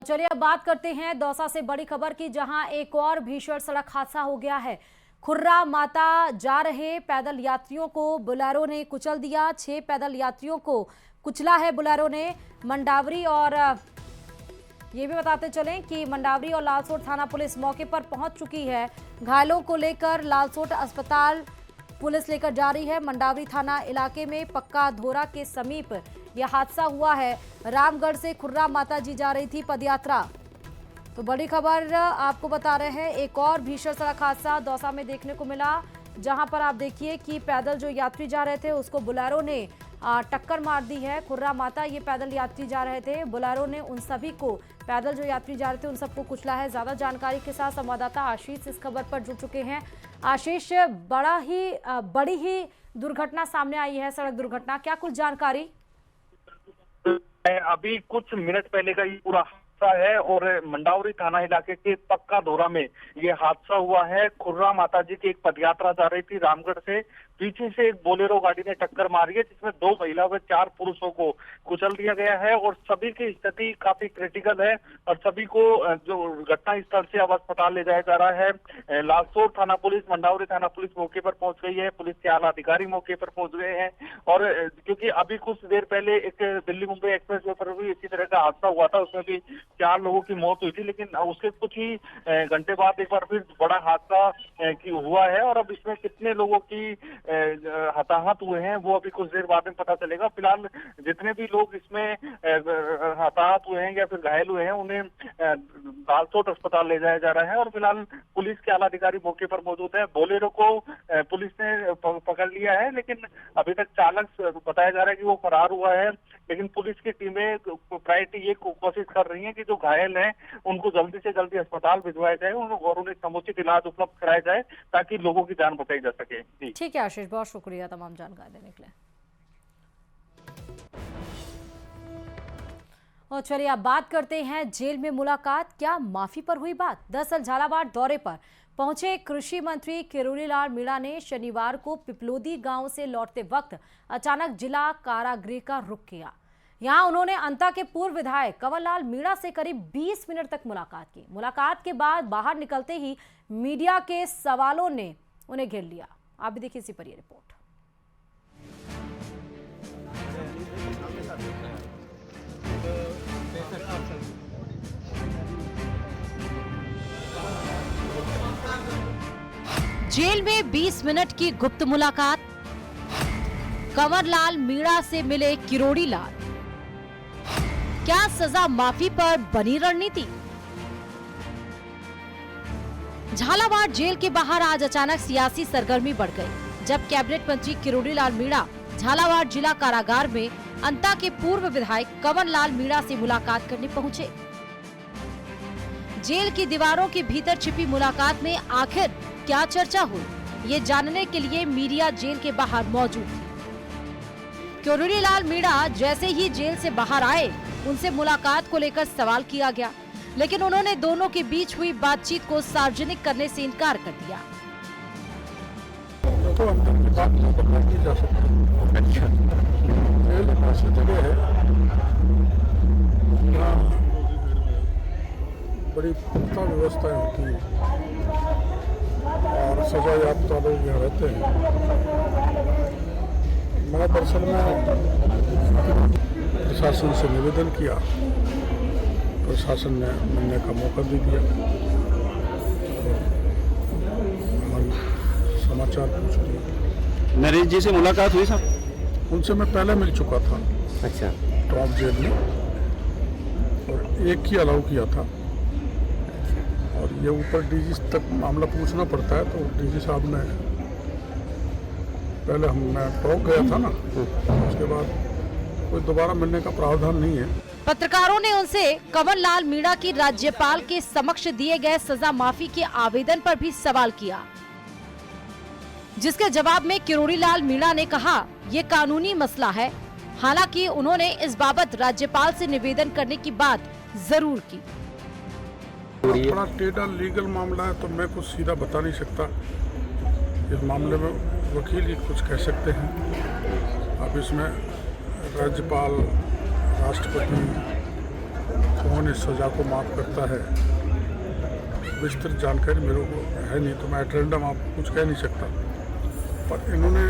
चलिए अब बात करते हैं दौसा से बड़ी खबर की, जहां एक और भीषण सड़क हादसा हो गया है। खुर्रा माता जा रहे पैदल यात्रियों को बोलेरो ने कुचल दिया। 6 पैदल यात्रियों को कुचला है बोलेरो ने। मंडावरी और ये भी बताते चलें कि मंडावरी और लालसोट थाना पुलिस मौके पर पहुंच चुकी है। घायलों को लेकर लालसोट अस्पताल पुलिस लेकर जा रही है। मंडावरी थाना इलाके में पक्का धोरा के समीप यह हादसा हुआ है। रामगढ़ से खुर्रा माता जी जा रही थी पदयात्रा। तो बड़ी खबर आपको बता रहे हैं, एक और भीषण सड़क हादसा दौसा में देखने को मिला, जहां पर आप देखिए कि पैदल जो यात्री जा रहे थे उसको बोलेरो ने टक्कर मार दी है। खुर्रा माता ये पैदल यात्री जा रहे थे, बोलेरो ने उन सभी को, पैदल जो यात्री जा रहे थे उन सबको कुचला है। ज्यादा जानकारी के साथ संवाददाता आशीष इस खबर पर जुड़ चुके हैं। आशीष, बड़ी ही दुर्घटना सामने आई है, सड़क दुर्घटना, क्या कुछ जानकारी? अभी कुछ मिनट पहले का ये पूरा हादसा है और मंडावरी थाना इलाके के पक्का धोरा में ये हादसा हुआ है। खुर्रा माता जी की एक पदयात्रा जा रही थी रामगढ़ से, पीछे से एक बोलेरो गाड़ी ने टक्कर मारी है, जिसमें 2 महिला व 4 पुरुषों को कुचल दिया गया है और सभी की स्थिति काफी क्रिटिकल है और सभी को जो घटना स्थल से अब अस्पताल ले जाया जा रहा है। लालसोट थाना पुलिस, मंडावरी थाना पुलिस मौके पर पहुंच गई है, पुलिस के आला अधिकारी मौके पर पहुंच गए हैं। और क्योंकि अभी कुछ देर पहले एक दिल्ली मुंबई एक्सप्रेस वे पर भी इसी तरह का हादसा हुआ था, उसमें भी 4 लोगों की मौत हुई थी, लेकिन उसके कुछ ही घंटे बाद एक बार फिर बड़ा हादसा हुआ है और अब इसमें कितने लोगों की हताहत हुए हैं वो अभी कुछ देर बाद में पता चलेगा। फिलहाल जितने भी लोग इसमें हताहत हुए हैं या फिर घायल हुए हैं उन्हें लालसोट अस्पताल ले जाया जा रहा है और फिलहाल पुलिस के आला अधिकारी मौके पर मौजूद है। बोलेरो को पुलिस ने पकड़ लिया है, लेकिन अभी तक चालक बताया जा रहा है कि वो फरार हुआ है। लेकिन पुलिस की टीमें प्रायोरिटी ये कोशिश कर रही है कि जो घायल हैं उनको जल्दी से जल्दी अस्पताल भिजवाया जाए और उन्हें समुचित इलाज उपलब्ध कराया जाए ताकि लोगों की जान बचाई जा सके। ठीक है आशीष, बहुत शुक्रिया तमाम जानकारी देने के लिए। और चलिए अब बात करते हैं जेल में मुलाकात, क्या माफी पर हुई बात? दरअसल झालावाड़ दौरे पर पहुंचे कृषि मंत्री किरोड़ी लाल मीणा ने शनिवार को पिपलोदी गांव से लौटते वक्त अचानक जिला कारागृह का रुख किया। यहां उन्होंने अंता के पूर्व विधायक कंवर लाल मीणा से करीब 20 मिनट तक मुलाकात की। मुलाकात के बाद बाहर निकलते ही मीडिया के सवालों ने उन्हें घेर लिया। आप भी देखिए इसी पर ये रिपोर्ट। जेल में 20 मिनट की गुप्त मुलाकात, कंवर लाल मीणा से मिले किरोड़ी लाल, क्या सजा माफी पर बनी रणनीति? झालावाड़ जेल के बाहर आज अचानक सियासी सरगर्मी बढ़ गई, जब कैबिनेट मंत्री किरोड़ी लाल मीणा झालावाड़ जिला कारागार में अंता के पूर्व विधायक कंवर लाल मीणा से मुलाकात करने पहुंचे। जेल की दीवारों के भीतर छिपी मुलाकात में आखिर क्या चर्चा हुई, ये जानने के लिए मीडिया जेल के बाहर मौजूद थी। किरोड़ी लाल मीणा जैसे ही जेल से बाहर आए, उनसे मुलाकात को लेकर सवाल किया गया, लेकिन उन्होंने दोनों के बीच हुई बातचीत को सार्वजनिक करने से इनकार कर दिया। तो हम तक की बात नहीं करना की जा सकती। अच्छा, जेल एक ऐसी जगह है जहाँ बड़ी पुख्ता व्यवस्थाएं होती है और सजा याफ्ता लोग यहाँ रहते हैं। मैं दरअसल में प्रशासन से निवेदन किया, प्रशासन ने मिलने का मौका भी दिया, हमारी समाचार पूछ लिया। नरेश जी से मुलाकात हुई साहब? उनसे मैं पहले मिल चुका था। अच्छा। टॉप जेल में, और एक ही अलाउ किया था और ये ऊपर डीजी तक मामला पूछना पड़ता है, तो डीजी साहब ने पहले मैं टॉप गया था ना, उसके बाद कोई दोबारा मिलने का प्रावधान नहीं है। पत्रकारों ने उनसे कंवर लाल मीणा की राज्यपाल के समक्ष दिए गए सजा माफी के आवेदन पर भी सवाल किया, जिसके जवाब में किरोड़ी लाल मीणा ने कहा ये कानूनी मसला है। हालांकि उन्होंने इस बाबत राज्यपाल से निवेदन करने की बात जरूर की। बड़ा टेढ़ा लीगल मामला है, तो मैं कुछ सीधा बता नहीं सकता। इस मामले में वकील ही कुछ कह सकते हैं। अब इसमें राज्यपाल, राष्ट्रपति, कौन इस सज़ा को माफ़ करता है, विस्तृत जानकारी मेरे को है नहीं, तो मैं एट रैंडम आपको कुछ कह नहीं सकता। पर इन्होंने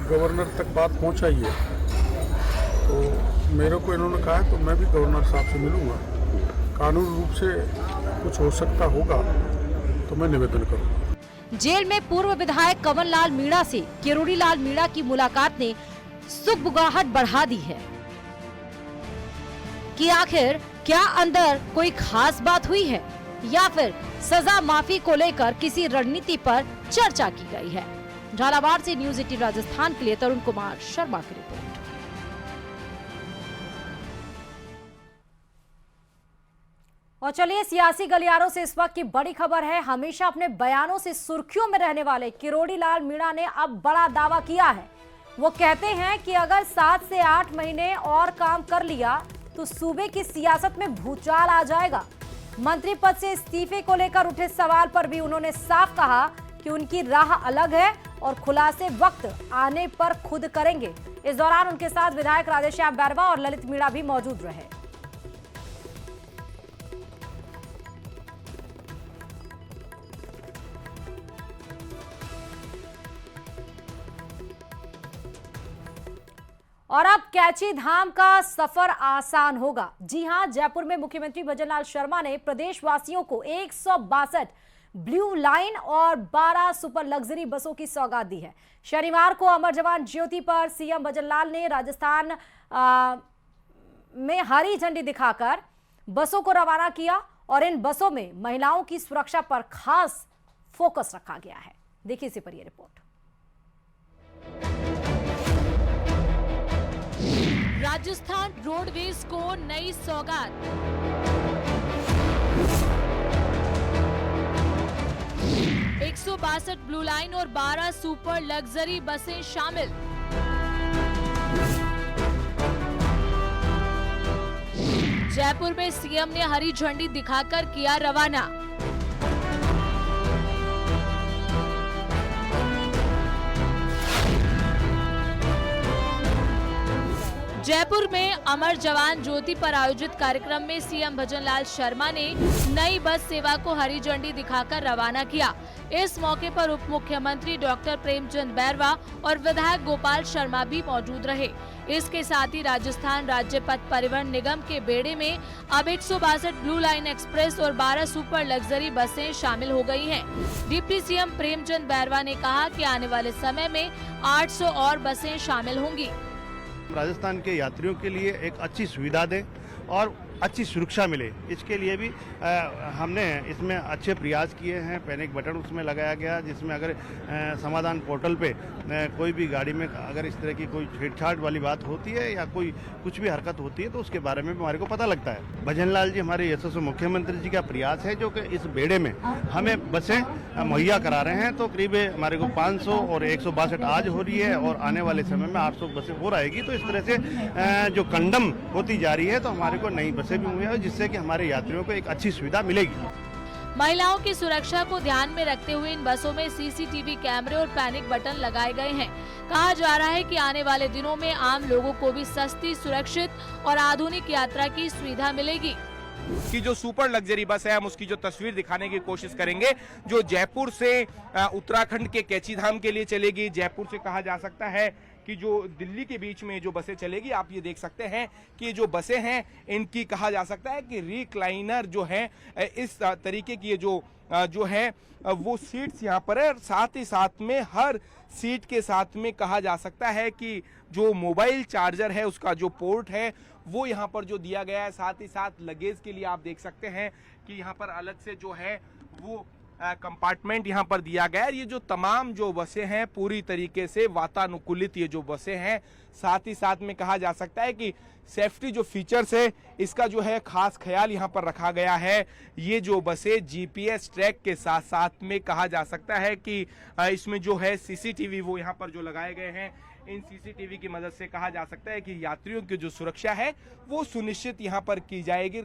गवर्नर तक बात पहुंचाई है, तो मेरे को इन्होंने कहा है तो मैं भी गवर्नर साहब से मिलूंगा। कानूनी रूप से कुछ हो सकता होगा तो मैं निवेदन करूंगा। जेल में पूर्व विधायक कंवर लाल मीणा से किरोड़ी लाल मीणा की मुलाकात ने सुगबुगाहट बढ़ा दी है कि आखिर क्या अंदर कोई खास बात हुई है या फिर सजा माफी को लेकर किसी रणनीति पर चर्चा की गई है। झालावाड़ से न्यूज़ 18 राजस्थान के लिए तरुण कुमार शर्मा की रिपोर्ट। और चलिए सियासी गलियारों से इस वक्त की बड़ी खबर है। हमेशा अपने बयानों से सुर्खियों में रहने वाले किरोड़ी लाल मीणा ने अब बड़ा दावा किया है। वो कहते हैं कि अगर 7 से 8 महीने और काम कर लिया तो सूबे की सियासत में भूचाल आ जाएगा। मंत्री पद से इस्तीफे को लेकर उठे सवाल पर भी उन्होंने साफ कहा कि उनकी राह अलग है और खुलासे वक्त आने पर खुद करेंगे। इस दौरान उनके साथ विधायक राधेश्याम बैरवा और ललित मीणा भी मौजूद रहे। और अब कैची धाम का सफर आसान होगा। जी हां, जयपुर में मुख्यमंत्री भजनलाल शर्मा ने प्रदेशवासियों को 162 ब्लू लाइन और 12 सुपर लग्जरी बसों की सौगात दी है। शनिवार को अमर जवान ज्योति पर सीएम भजनलाल ने राजस्थान में हरी झंडी दिखाकर बसों को रवाना किया और इन बसों में महिलाओं की सुरक्षा पर खास फोकस रखा गया है। देखिए इसी पर यह रिपोर्ट। राजस्थान रोडवेज को नई सौगात। 162 ब्लू लाइन और 12 सुपर लग्जरी बसें शामिल। जयपुर में सीएम ने हरी झंडी दिखाकर किया रवाना। जयपुर में अमर जवान ज्योति पर आयोजित कार्यक्रम में सीएम भजनलाल शर्मा ने नई बस सेवा को हरी झंडी दिखाकर रवाना किया। इस मौके पर उप मुख्यमंत्री डॉक्टर प्रेमचंद बैरवा और विधायक गोपाल शर्मा भी मौजूद रहे। इसके साथ ही राजस्थान राज्य पथ परिवहन निगम के बेड़े में अब 162 ब्लू लाइन एक्सप्रेस और 12 सुपर लग्जरी बसें शामिल हो गई हैं। डिप्टी सीएम प्रेमचंद बैरवा ने कहा कि आने वाले समय में 800 और बसें शामिल होंगी। राजस्थान के यात्रियों के लिए एक अच्छी सुविधा दें और अच्छी सुरक्षा मिले, इसके लिए भी हमने इसमें अच्छे प्रयास किए हैं। पैनिक बटन उसमें लगाया गया, जिसमें अगर समाधान पोर्टल पे कोई भी गाड़ी में अगर इस तरह की कोई छेड़छाड़ वाली बात होती है या कोई कुछ भी हरकत होती है तो उसके बारे में हमारे को पता लगता है। भजनलाल जी हमारे यशस्वी मुख्यमंत्री जी का प्रयास है जो कि इस बेड़े में हमें बसें मुहैया करा रहे हैं। तो करीब हमारे को 500 और 162 आज हो रही है और आने वाले समय में 800 बसें हो रहेगी। तो इस तरह से जो कंडम होती जा रही है तो हमारे को नई बसें भी हुई है, जिससे कि हमारे यात्रियों को एक अच्छी सुविधा मिलेगी। महिलाओं की सुरक्षा को ध्यान में रखते हुए इन बसों में सीसीटीवी कैमरे और पैनिक बटन लगाए गए हैं। कहा जा रहा है कि आने वाले दिनों में आम लोगों को भी सस्ती, सुरक्षित और आधुनिक यात्रा की सुविधा मिलेगी। की जो सुपर लग्जरी बस है, हम उसकी जो तस्वीर दिखाने की कोशिश करेंगे, जो जयपुर से उत्तराखंड के कैची धाम के लिए चलेगी। जयपुर से कहा जा सकता है कि जो दिल्ली के बीच में जो बसें चलेगी, आप ये देख सकते हैं कि जो बसें हैं इनकी कहा जा सकता है कि रिक्लाइनर जो है इस तरीके की जो है वो सीट्स यहाँ पर है। साथ ही साथ में हर सीट के साथ में कहा जा सकता है कि जो मोबाइल चार्जर है उसका जो पोर्ट है वो यहाँ पर जो दिया गया है। साथ ही साथ लगेज के लिए आप देख सकते हैं कि यहाँ पर अलग से जो है वो कंपार्टमेंट यहाँ पर दिया गया है। ये जो तमाम जो बसें हैं पूरी तरीके से वातानुकूलित ये जो बसें हैं। साथ ही साथ में कहा जा सकता है कि सेफ्टी जो फीचर्स है इसका जो है खास ख्याल यहाँ पर रखा गया है। ये जो बसें जीपीएस ट्रैक के साथ साथ में कहा जा सकता है कि इसमें जो है सीसीटीवी वो यहाँ पर जो लगाए गए हैं। इन सीसीटीवी की मदद से कहा जा सकता है कि यात्रियों की जो सुरक्षा है वो सुनिश्चित यहाँ पर की जाएगी।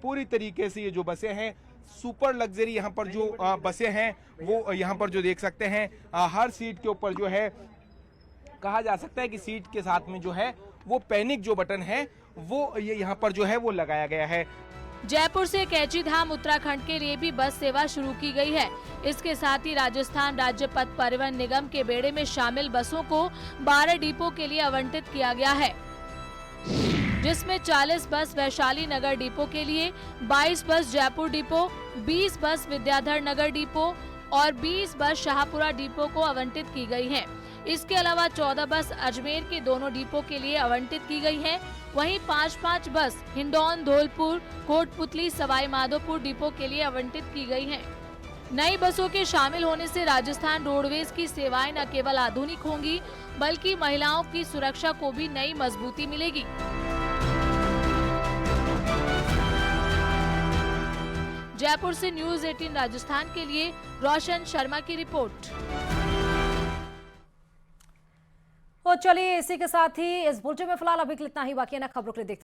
पूरी तरीके से ये जो बसें हैं सुपर लग्जरी यहाँ पर जो बसें हैं वो यहाँ पर जो देख सकते हैं हर सीट के ऊपर जो है कहा जा सकता है कि सीट के साथ में जो है वो पैनिक जो बटन है वो ये यहाँ पर जो है वो लगाया गया है। जयपुर से कैची धाम उत्तराखंड के लिए भी बस सेवा शुरू की गई है। इसके साथ ही राजस्थान राज्य पथ परिवहन निगम के बेड़े में शामिल बसों को 12 डिपो के लिए आवंटित किया गया है, जिसमें 40 बस वैशाली नगर डिपो के लिए, 22 बस जयपुर डिपो, 20 बस विद्याधर नगर डिपो और 20 बस शाहपुरा डिपो को आवंटित की गई हैं। इसके अलावा 14 बस अजमेर के दोनों डिपो के लिए आवंटित की गई हैं। वहीं 5-5 बस हिंडौन, धौलपुर, कोटपुतली, सवाई माधोपुर डिपो के लिए आवंटित की गई हैं। नई बसों के शामिल होने से राजस्थान रोडवेज की सेवाएं न केवल आधुनिक होंगी, बल्कि महिलाओं की सुरक्षा को भी नई मजबूती मिलेगी। जयपुर से न्यूज़ 18 राजस्थान के लिए रोशन शर्मा की रिपोर्ट। तो चलिए इसी के साथ ही इस बुलेटिन में फिलहाल अभी इतना ही, बाकी है ना खबरों के लिए देखते